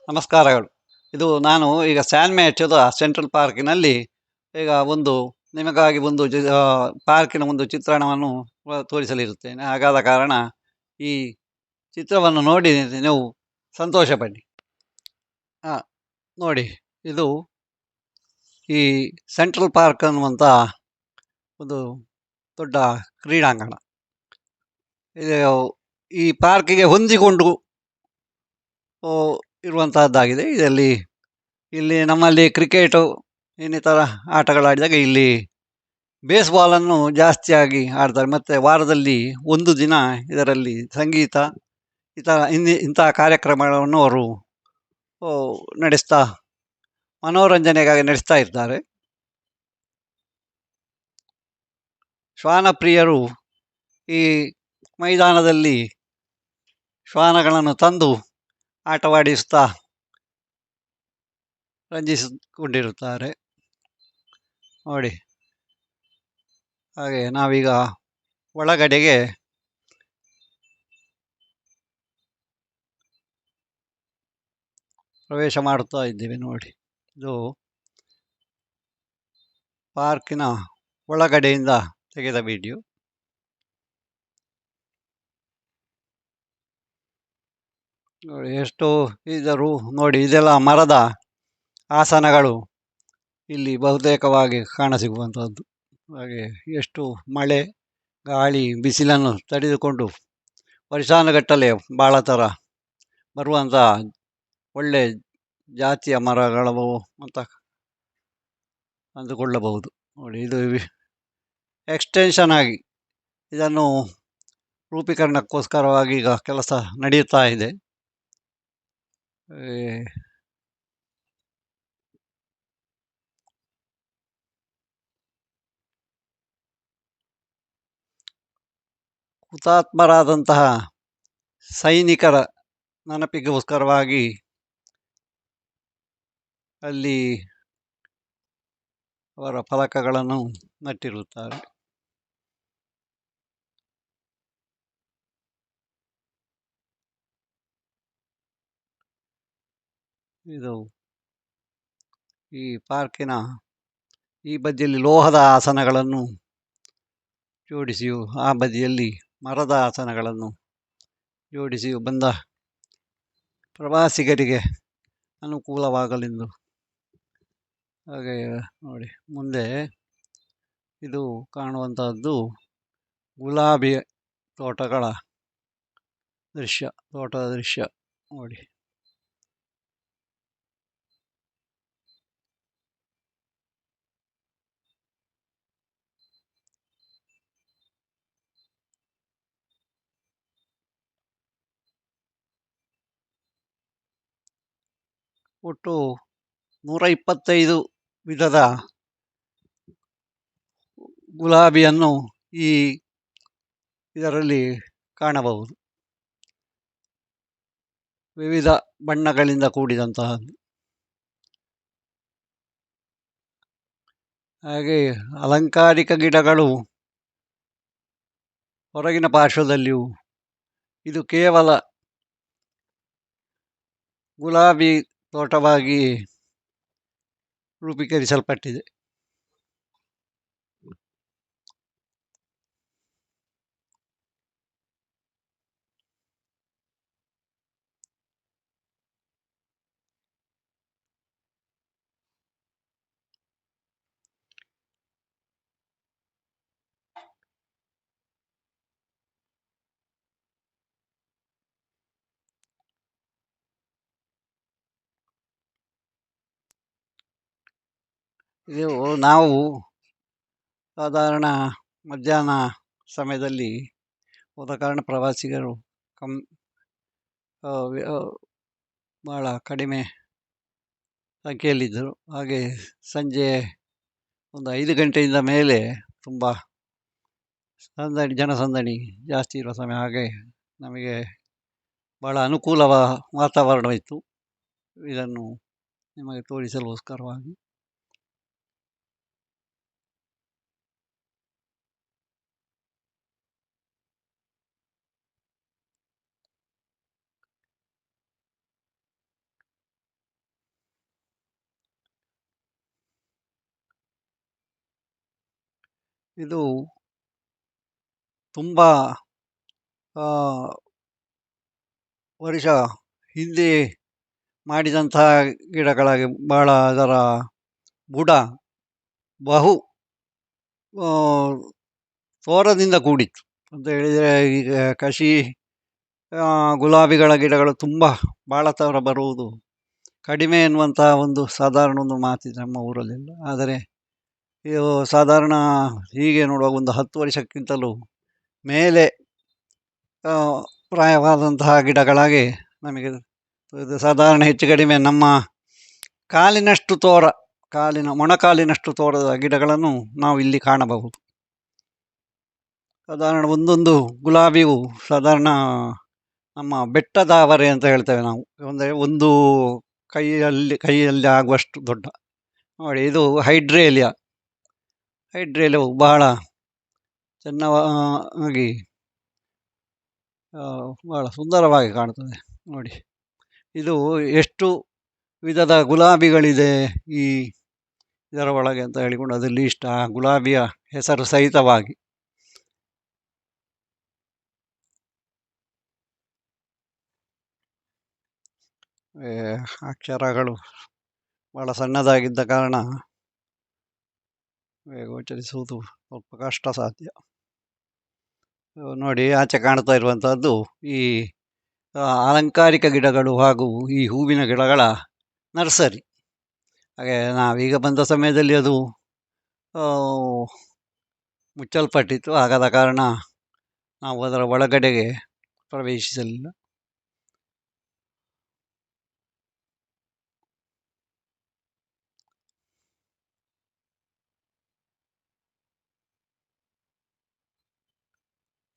ನಮಸ್ಕಾರಗಳು. ಇದು ನಾನು ಈಗ ಸ್ಯಾನ್‌ಮ್ಯಾಚದ ಸೆಂಟ್ರಲ್ ಪಾರ್ಕಿನಲ್ಲಿ ಈಗ ಒಂದು ನಿಮಗಾಗಿ ಒಂದು ಪಾರ್ಕಿನ ಒಂದು ಚಿತ್ರಣವನ್ನು ತೋರಿಸಲಿರುತ್ತೇನೆ. ಹಾಗಾದ ಕಾರಣ ಈ ಚಿತ್ರವನ್ನು ನೋಡಿ ನೀವು ಸಂತೋಷಪಡಿ. ಹಾಂ, ನೋಡಿ ಇದು ಈ ಸೆಂಟ್ರಲ್ ಪಾರ್ಕ್ ಅನ್ನುವಂಥ ಒಂದು ದೊಡ್ಡ ಕ್ರೀಡಾಂಗಣ. ಇದು ಈ ಪಾರ್ಕಿಗೆ ಹೊಂದಿಕೊಂಡು ಇರುವಂತಹದ್ದಾಗಿದೆ. ಇಲ್ಲಿ ನಮ್ಮಲ್ಲಿ ಕ್ರಿಕೆಟು ಇನ್ನಿತರ ಆಟಗಳಾಡಿದಾಗ ಇಲ್ಲಿ ಬೇಸ್‌ಬಾಲನ್ನು ಜಾಸ್ತಿಯಾಗಿ ಆಡ್ತಾರೆ. ಮತ್ತು ವಾರದಲ್ಲಿ 1 ದಿನ ಇದರಲ್ಲಿ ಸಂಗೀತ ಇಂತಹ ಕಾರ್ಯಕ್ರಮಗಳನ್ನು ಅವರು ನಡೆಸ್ತಾ ಮನೋರಂಜನೆಗಾಗಿ ನಡೆಸ್ತಾ ಇರ್ತಾರೆ. ಶ್ವಾನ ಪ್ರಿಯರು ಈ ಮೈದಾನದಲ್ಲಿ ಶ್ವಾನಗಳನ್ನು ತಂದು ಆಟವಾಡಿಸ್ತಾ ರಂಜಿಸಿಕೊಂಡಿರುತ್ತಾರೆ. ನೋಡಿ, ಹಾಗೆ ನಾವೀಗ ಒಳಗಡೆಗೆ ಪ್ರವೇಶ ಮಾಡುತ್ತಾ ಇದ್ದೇವೆ. ನೋಡಿ, ಇದು ಪಾರ್ಕಿನ ಒಳಗಡೆಯಿಂದ ತೆಗೆದ ವಿಡಿಯೋ. ನೋಡಿ ಎಷ್ಟು ಇದರೂ ನೋಡಿ, ಇದೆಲ್ಲ ಮರದ ಆಸನಗಳು ಇಲ್ಲಿ ಬಹುತೇಕವಾಗಿ ಕಾಣಸಿಗುವಂಥದ್ದು. ಹಾಗೆ ಎಷ್ಟು ಮಳೆ, ಗಾಳಿ, ಬಿಸಿಲನ್ನು ತಡೆದುಕೊಂಡು ವರ್ಷಾನುಗಟ್ಟಲೆ ಭಾಳ ಥರ ಬರುವಂಥ ಒಳ್ಳೆ ಜಾತಿಯ ಮರಗಳು ಅಂತ ಅಂದುಕೊಳ್ಳಬಹುದು. ನೋಡಿ, ಇದು ಎಕ್ಸ್ಟೆನ್ಷನ್ ಆಗಿ ಇದನ್ನು ರೂಪೀಕರಣಕ್ಕೋಸ್ಕರವಾಗಿ ಈಗ ಕೆಲಸ ನಡೆಯುತ್ತಾ ಇದೆ. ಹುತಾತ್ಮರಾದಂತಹ ಸೈನಿಕರ ನೆನಪಿಗೋಸ್ಕರವಾಗಿ ಅಲ್ಲಿ ಅವರ ಫಲಕಗಳನ್ನು ನಟ್ಟಿರುತ್ತಾರೆ. ಇದು ಈ ಪಾರ್ಕಿನ ಈ ಬದಿಯಲ್ಲಿ ಲೋಹದ ಆಸನಗಳನ್ನು ಜೋಡಿಸಿಯೂ, ಆ ಬದಿಯಲ್ಲಿ ಮರದ ಆಸನಗಳನ್ನು ಜೋಡಿಸಿಯೂ ಬಂದ ಪ್ರವಾಸಿಗರಿಗೆ ಅನುಕೂಲವಾಗಲೆಂದು. ಹಾಗೆ ನೋಡಿ, ಮುಂದೆ ಇದು ಕಾಣುವಂತಹದ್ದು ಗುಲಾಬಿ ತೋಟದ ದೃಶ್ಯ. ನೋಡಿ, ಒಟ್ಟು 125 ವಿಧದ ಗುಲಾಬಿಯನ್ನು ಇದರಲ್ಲಿ ಕಾಣಬಹುದು. ವಿವಿಧ ಬಣ್ಣಗಳಿಂದ ಕೂಡಿದಂತಹದ್ದು. ಹಾಗೆ ಅಲಂಕಾರಿಕ ಗಿಡಗಳು ಹೊರಗಿನ ಪಾರ್ಶ್ವದಲ್ಲಿಯೂ. ಇದು ಕೇವಲ ಗುಲಾಬಿ ತೋಟವಾಗಿ ರೂಪೀಕರಿಸಲ್ಪಟ್ಟಿದೆ. ಇದು ನಾವು ಸಾಧಾರಣ ಮಧ್ಯಾಹ್ನ ಸಮಯದಲ್ಲಿ ಹೋದ ಕಾರಣ ಪ್ರವಾಸಿಗರು ಭಾಳ ಕಡಿಮೆ ಸಂಖ್ಯೆಯಲ್ಲಿದ್ದರು. ಹಾಗೆ ಸಂಜೆ ಒಂದು 5 ಗಂಟೆಯಿಂದ ಮೇಲೆ ತುಂಬ ಜನಸಂದಣಿ ಜಾಸ್ತಿ ಇರುವ ಸಮಯ. ಹಾಗೆ ನಮಗೆ ಭಾಳ ಅನುಕೂಲ ವಾತಾವರಣವಿತ್ತು ಇದನ್ನು ನಿಮಗೆ ತೋರಿಸಲುಗೋಸ್ಕರವಾಗಿ. ಇದು ತುಂಬ ವರ್ಷ ಹಿಂದೆ ಮಾಡಿದಂತಹ ಗಿಡಗಳಾಗಿ ಬಹಳ ಅದರ ಬುಡ ಬಹು ತೋರದಿಂದ ಕೂಡಿತ್ತು ಅಂತ ಹೇಳಿದರೆ, ಈಗ ಕಸಿ ಗುಲಾಬಿಗಳ ಗಿಡಗಳು ತುಂಬ ಭಾಳ ಥರ ಬರುವುದು ಕಡಿಮೆ ಎನ್ನುವಂಥ ಒಂದು ಸಾಧಾರಣ ಒಂದು ಮಾತಿದೆ ನಮ್ಮ ಊರಲ್ಲೆಲ್ಲ. ಆದರೆ ಇದು ಸಾಧಾರಣ ಹೀಗೆ ನೋಡುವಾಗ ಒಂದು 10 ವರ್ಷಕ್ಕಿಂತಲೂ ಮೇಲೆ ಪ್ರಾಯವಾದಂತಹ ಗಿಡಗಳಾಗಿ ನಮಗೆ ಇದು ಸಾಧಾರಣ ಹೆಚ್ಚು ಕಡಿಮೆ ನಮ್ಮ ಮೊಣಕಾಲಿನಷ್ಟು ತೋರದ ಗಿಡಗಳನ್ನು ನಾವು ಇಲ್ಲಿ ಕಾಣಬಹುದು. ಸಾಧಾರಣ ಒಂದೊಂದು ಗುಲಾಬಿಯು ಸಾಧಾರಣ ನಮ್ಮ ಬೆಟ್ಟದಾವರೆ ಅಂತ ಹೇಳ್ತೇವೆ ನಾವು, ಅಂದರೆ ಒಂದು ಕೈಯಲ್ಲಿ ಆಗುವಷ್ಟು ದೊಡ್ಡ. ನೋಡಿ, ಇದು ಹೈಡ್ರೇಲಿಯಾವು ಬಹಳ ಚೆನ್ನಾಗಿ ಬಹಳ ಸುಂದರವಾಗಿ ಕಾಣುತ್ತದೆ. ನೋಡಿ, ಇದು ಎಷ್ಟು ವಿಧದ ಗುಲಾಬಿಗಳಿದೆ ಇದರ ಒಳಗೆ ಅಂತ ಹೇಳಿಕೊಂಡು ಅದರಲ್ಲಿ ಇಷ್ಟ ಗುಲಾಬಿಯ ಹೆಸರು ಸಹಿತವಾಗಿ. ಅಕ್ಷರಗಳು ಬಹಳ ಸಣ್ಣದಾಗಿದ್ದ ಕಾರಣ ಗೋಚರಿಸುವುದು ಸ್ವಲ್ಪ ಕಷ್ಟ ಸಾಧ್ಯ. ನೋಡಿ, ಆಚೆ ಕಾಣ್ತಾ ಇರುವಂಥದ್ದು ಈ ಅಲಂಕಾರಿಕ ಗಿಡಗಳು ಹಾಗೂ ಈ ಹೂವಿನ ಗಿಡಗಳ ನರ್ಸರಿ. ಹಾಗೆ ನಾವೀಗ ಬಂದ ಸಮಯದಲ್ಲಿ ಅದು ಮುಚ್ಚಲ್ಪಟ್ಟಿತ್ತು. ಹಾಗಾದ ಕಾರಣ ನಾವು ಅದರ ಒಳಗಡೆಗೆ ಪ್ರವೇಶಿಸಲಿಲ್ಲ.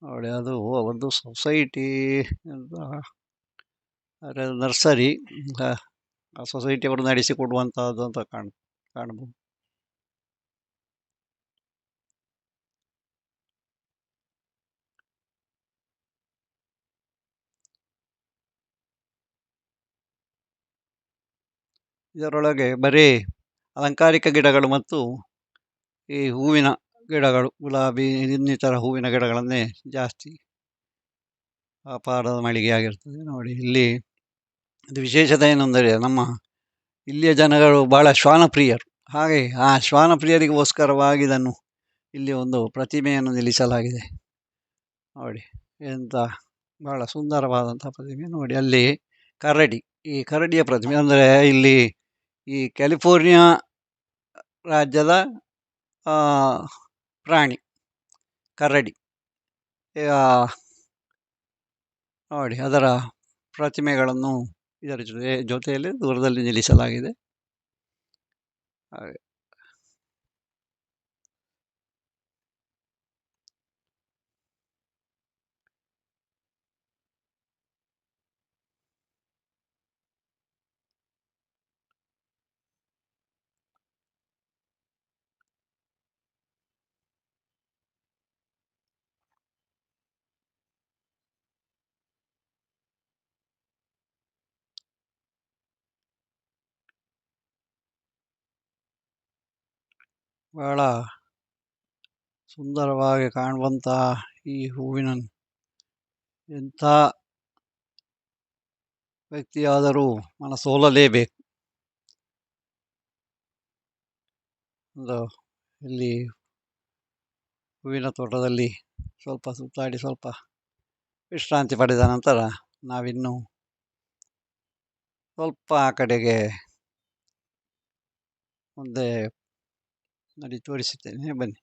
ನೋಡಿ, ಅದು ಒಂದು ಸೊಸೈಟಿ ಅಂತ ನರ್ಸರಿ, ಆ ಸೊಸೈಟಿಯವರು ನಡೆಸಿಕೊಡುವಂಥದ್ದು ಅಂತ ಕಾಣಬಹುದು. ಇದರೊಳಗೆ ಬರೀ ಅಲಂಕಾರಿಕ ಗಿಡಗಳು ಮತ್ತು ಈ ಹೂವಿನ ಗಿಡಗಳು, ಗುಲಾಬಿ ಇನ್ನಿತರ ಹೂವಿನ ಗಿಡಗಳನ್ನೇ ಜಾಸ್ತಿ ವ್ಯಾಪಾರದ ಮಳಿಗೆಯಾಗಿರ್ತದೆ. ನೋಡಿ, ಇಲ್ಲಿ ಇದು ವಿಶೇಷತೆ ಏನೆಂದರೆ, ನಮ್ಮ ಇಲ್ಲಿಯ ಜನಗಳು ಬಹಳ ಶ್ವಾನಪ್ರಿಯರು. ಹಾಗೆ ಆ ಶ್ವಾನಪ್ರಿಯರಿಗೋಸ್ಕರವಾಗಿ ಇದನ್ನು ಇಲ್ಲಿ ಒಂದು ಪ್ರತಿಮೆಯನ್ನು ನಿಲ್ಲಿಸಲಾಗಿದೆ. ನೋಡಿ, ಎಂಥ ಬಹಳ ಸುಂದರವಾದಂಥ ಪ್ರತಿಮೆ. ನೋಡಿ, ಅಲ್ಲಿ ಈ ಕರಡಿಯ ಪ್ರತಿಮೆ, ಅಂದರೆ ಇಲ್ಲಿ ಈ ಕ್ಯಾಲಿಫೋರ್ನಿಯಾ ರಾಜ್ಯದ ಪ್ರಾಣಿ ಕರಡಿ. ನೋಡಿ, ಅದರ ಪ್ರತಿಮೆಗಳನ್ನು ಇದರ ಜೊತೆಯಲ್ಲಿ ದೂರದಲ್ಲಿ ನಿಲ್ಲಿಸಲಾಗಿದೆ. ಹಾಗೆ ಬಹಳ ಸುಂದರವಾಗಿ ಕಾಣುವಂಥ ಈ ಹೂವಿನ ಎಂಥ ವ್ಯಕ್ತಿಯಾದರೂ ಮನಸೋಲಲೇಬೇಕು. ಇಲ್ಲಿ ಹೂವಿನ ತೋಟದಲ್ಲಿ ಸ್ವಲ್ಪ ಸುತ್ತಾಡಿ ಸ್ವಲ್ಪ ವಿಶ್ರಾಂತಿ ಪಡೆದ ನಂತರ ನಾವಿನ್ನು ಸ್ವಲ್ಪ ಆ ಕಡೆಗೆ ಮುಂದೆ ತೋರಿಸುತ್ತೇನೆ, ಬನ್ನಿ.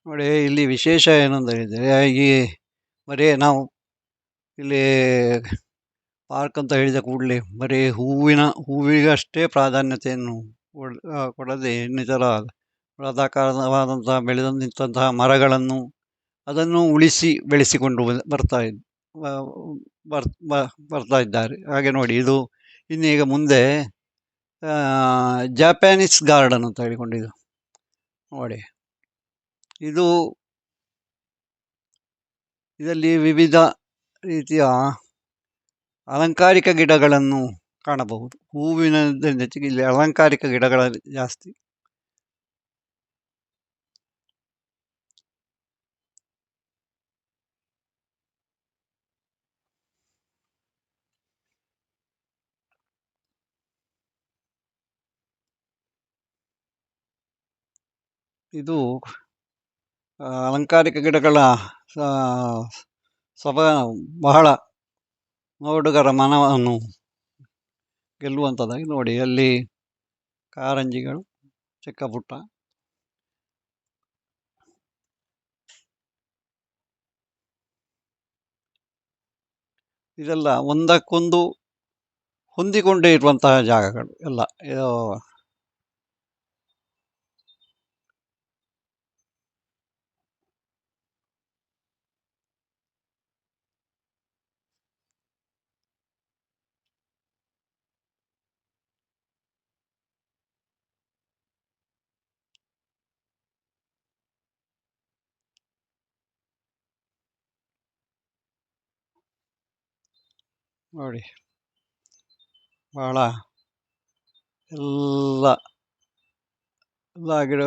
ನೋಡಿ, ಇಲ್ಲಿ ವಿಶೇಷ ಏನಂದರೆ, ಈ ಬರೀ ನಾವು ಇಲ್ಲಿ ಪಾರ್ಕ್ ಅಂತ ಹೇಳಿದ ಕೂಡಲೇ ಬರೀ ಹೂವಿಗಷ್ಟೇ ಪ್ರಾಧಾನ್ಯತೆಯನ್ನು ಕೊಡದೆ ಇನ್ನಿತರ ಬೃಹದಾಕಾರವಾದಂತಹ ಬೆಳೆದು ನಿಂತಹ ಮರಗಳನ್ನು ಅದನ್ನು ಉಳಿಸಿ ಬೆಳೆಸಿಕೊಂಡು ಬರ್ತಾ ಇದ್ದಾರೆ. ಹಾಗೆ ನೋಡಿ, ಇದು ಇನ್ನೀಗ ಮುಂದೆ ಜಾಪಾನೀಸ್ ಗಾರ್ಡನ್ ಅಂತ ಹೇಳಿಕೊಂಡಿದ್ದು. ನೋಡಿ, ಇದರಲ್ಲಿ ವಿವಿಧ ರೀತಿಯ ಅಲಂಕಾರಿಕ ಗಿಡಗಳನ್ನು ಕಾಣಬಹುದು. ಹೂವಿನ ಹೆಚ್ಚಿಗೆ ಇಲ್ಲಿ ಅಲಂಕಾರಿಕ ಗಿಡಗಳ ಜಾಸ್ತಿ. ಇದು ಅಲಂಕಾರಿಕ ಗಿಡಗಳ ಸೊಬ ಬಹಳ ನೋಡುಗರ ಮನವನ್ನು ಗೆಲ್ಲುವಂಥದ್ದಾಗಿ ನೋಡಿ. ಅಲ್ಲಿ ಕಾರಂಜಿಗಳು ಚಿಕ್ಕ ಪುಟ್ಟ, ಇದೆಲ್ಲ ಒಂದಕ್ಕೊಂದು ಹೊಂದಿಕೊಂಡೇ ಇರುವಂತಹ ಜಾಗಗಳು ಎಲ್ಲ. ನೋಡಿ ಬಹಳ ಎಲ್ಲ ಗಿಡ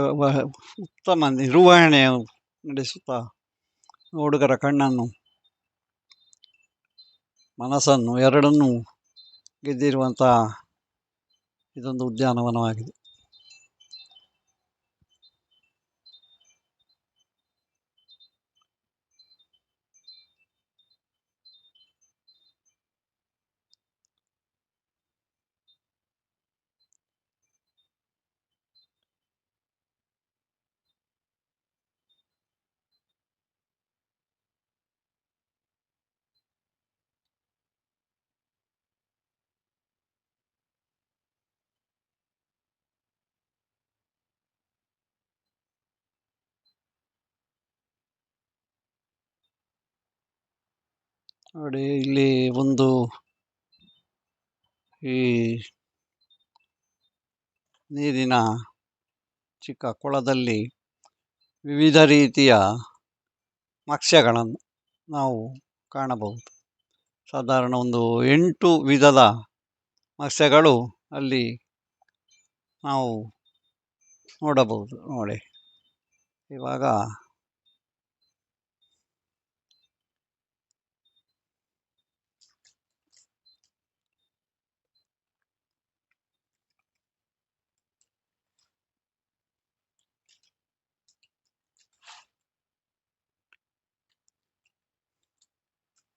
ಉತ್ತಮ ನಿರ್ವಹಣೆ ನಡೆಸುತ್ತಾ ನೋಡುಗರ ಕಣ್ಣನ್ನು ಮನಸ್ಸನ್ನು ಎರಡನ್ನೂ ಗೆದ್ದಿರುವಂತಹ ಇದೊಂದು ಉದ್ಯಾನವನವಾಗಿದೆ. ನೋಡಿ ಇಲ್ಲಿ ಒಂದು ಈ ನೀರಿನ ಚಿಕ್ಕ ಕೊಳದಲ್ಲಿ ವಿವಿಧ ರೀತಿಯ ಮತ್ಸ್ಯಗಳನ್ನು ನಾವು ಕಾಣಬಹುದು. ಸಾಧಾರಣ ಒಂದು 8 ವಿಧದ ಮತ್ಸ್ಯಗಳು ಅಲ್ಲಿ ನಾವು ನೋಡಬಹುದು. ನೋಡಿ ಇವಾಗ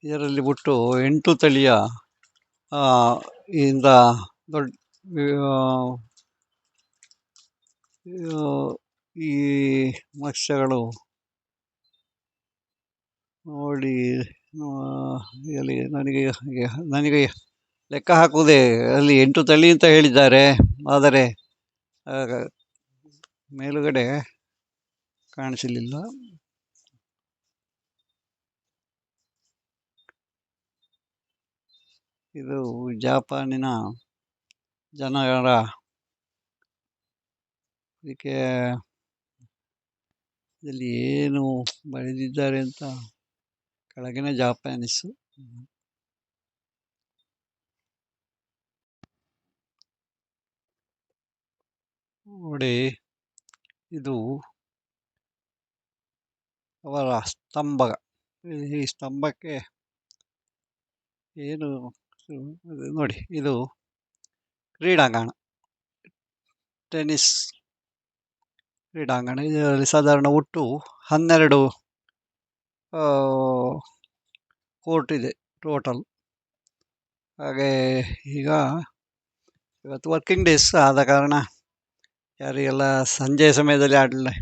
ಇದರಲ್ಲಿ ಬಿಟ್ಟು 8 ತಳಿಯ ಇಂದ ದೊಡ್ಡ ಈ ಮತ್ಸ್ಯಗಳು ನೋಡಿ. ನನಗೆ ಲೆಕ್ಕ ಹಾಕುವುದೇ ಅಲ್ಲಿ 8 ತಳಿ ಅಂತ ಹೇಳಿದ್ದಾರೆ, ಆದರೆ ಮೇಲುಗಡೆ ಕಾಣಿಸಲಿಲ್ಲ. ಇದು ಜಪಾನಿನ ಜನರ ಇದಕ್ಕೆ ಇಲ್ಲಿ ಏನು ಬರೆದಿದ್ದಾರೆ ಅಂತ ಕೆಳಗಿನ ಜಾಪಾನೀಸು. ನೋಡಿ ಇದು ಅವರ ಸ್ತಂಭ. ಈ ಸ್ತಂಭಕ್ಕೆ ಏನು ನೋಡಿ, ಇದು ಕ್ರೀಡಾಂಗಣ, ಟೆನ್ನಿಸ್ ಕ್ರೀಡಾಂಗಣ. ಇದರಲ್ಲಿ ಸಾಧಾರಣ ಒಟ್ಟು 12 ಕೋರ್ಟ್ ಇದೆ ಟೋಟಲ್. ಹಾಗೆ ಈಗ ಇವತ್ತು ವರ್ಕಿಂಗ್ ಡೇಸ್ ಆದ ಕಾರಣ ಯಾರಿಗೆಲ್ಲ ಸಂಜೆಯ ಸಮಯದಲ್ಲಿ ಆಡಲು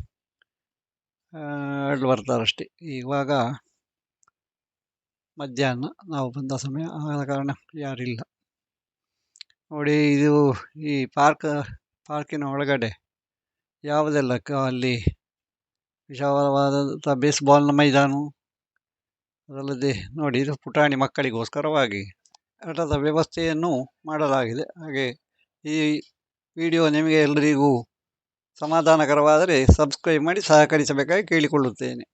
ಬರ್ತಾರಷ್ಟೇ. ಇವಾಗ ಮಧ್ಯಾಹ್ನ ನಾವು ಬಂದ ಸಮಯ ಆದ ಕಾರಣ ಯಾರಿಲ್ಲ. ನೋಡಿ ಇದು ಈ ಪಾರ್ಕಿನ ಒಳಗಡೆ ಯಾವುದೆಲ್ಲ ಅಲ್ಲಿ ವಿಶಾಲವಾದಂಥ ಬೇಸ್ಬಾಲ್ನ ಮೈದಾನ, ಅದಲ್ಲದೆ ನೋಡಿ ಇದು ಪುಟಾಣಿ ಮಕ್ಕಳಿಗೋಸ್ಕರವಾಗಿ ಆಟದ ವ್ಯವಸ್ಥೆಯನ್ನು ಮಾಡಲಾಗಿದೆ. ಹಾಗೆ ಈ ವಿಡಿಯೋ ನಿಮಗೆ ಎಲ್ಲರಿಗೂ ಸಮಾಧಾನಕರವಾದರೆ ಸಬ್ಸ್ಕ್ರೈಬ್ ಮಾಡಿ ಸಹಕರಿಸಬೇಕಾಗಿ ಕೇಳಿಕೊಳ್ಳುತ್ತೇನೆ.